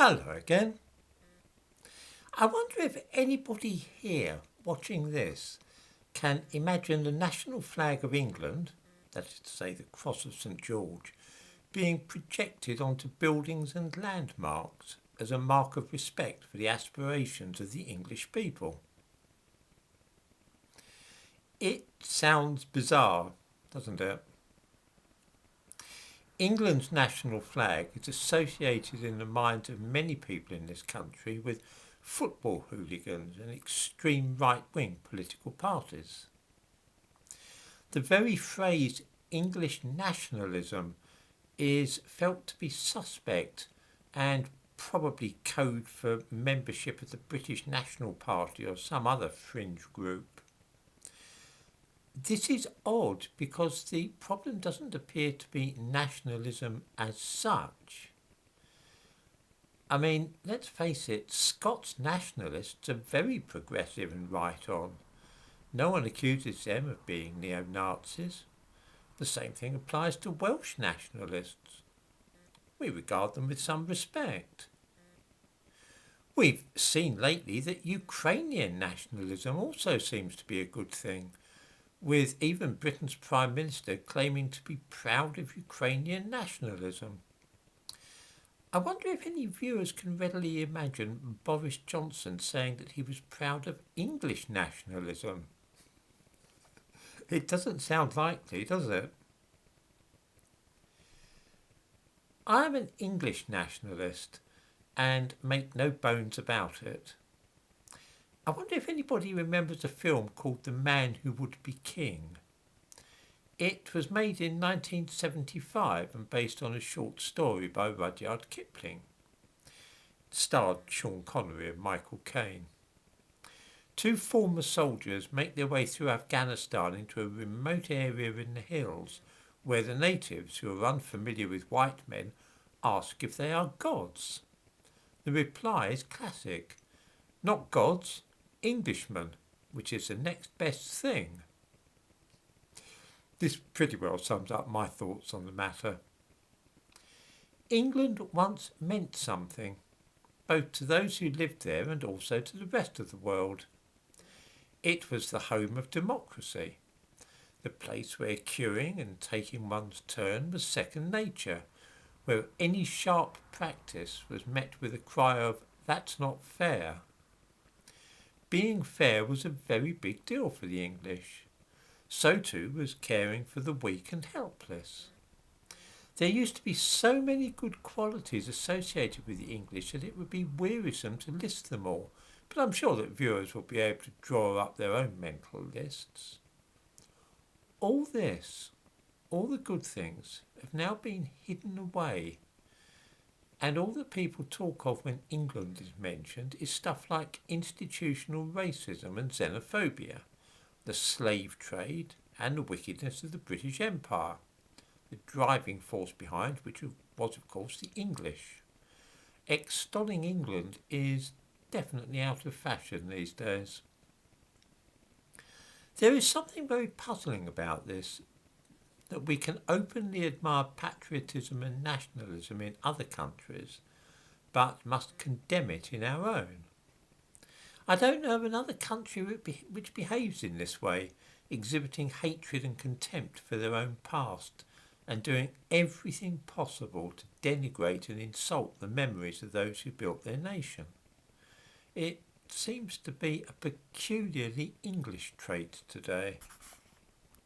Hello again. I wonder if anybody here watching this can imagine the national flag of England, that is to say the Cross of St George, being projected onto buildings and landmarks as a mark of respect for the aspirations of the English people. It sounds bizarre, doesn't it? England's national flag is associated in the minds of many people in this country with football hooligans and extreme right-wing political parties. The very phrase English nationalism is felt to be suspect and probably code for membership of the British National Party or some other fringe group. This is odd because the problem doesn't appear to be nationalism as such. I mean, let's face it, Scots nationalists are very progressive and right on. No one accuses them of being neo-Nazis. The same thing applies to Welsh nationalists. We regard them with some respect. We've seen lately that Ukrainian nationalism also seems to be a good thing, with even Britain's Prime Minister claiming to be proud of Ukrainian nationalism. I wonder if any viewers can readily imagine Boris Johnson saying that he was proud of English nationalism. It doesn't sound likely, does it? I am an English nationalist and make no bones about it. I wonder if anybody remembers a film called The Man Who Would Be King. It was made in 1975 and based on a short story by Rudyard Kipling. It starred Sean Connery and Michael Caine. Two former soldiers make their way through Afghanistan into a remote area in the hills where the natives, who are unfamiliar with white men, ask if they are gods. The reply is classic. Not gods, Englishmen, which is the next best thing. This pretty well sums up my thoughts on the matter. England once meant something, both to those who lived there and also to the rest of the world. It was the home of democracy, the place where queuing and taking one's turn was second nature, where any sharp practice was met with a cry of, "That's not fair." Being fair was a very big deal for the English. So too was caring for the weak and helpless. There used to be so many good qualities associated with the English that it would be wearisome to list them all, but I'm sure that viewers will be able to draw up their own mental lists. All this, all the good things, have now been hidden away, and all that people talk of when England is mentioned is stuff like institutional racism and xenophobia, the slave trade and the wickedness of the British Empire, the driving force behind which was of course the English. Extolling England is definitely out of fashion these days. There is something very puzzling about this, that we can openly admire patriotism and nationalism in other countries, but must condemn it in our own. I don't know of another country which behaves in this way, exhibiting hatred and contempt for their own past, and doing everything possible to denigrate and insult the memories of those who built their nation. It seems to be a peculiarly English trait today.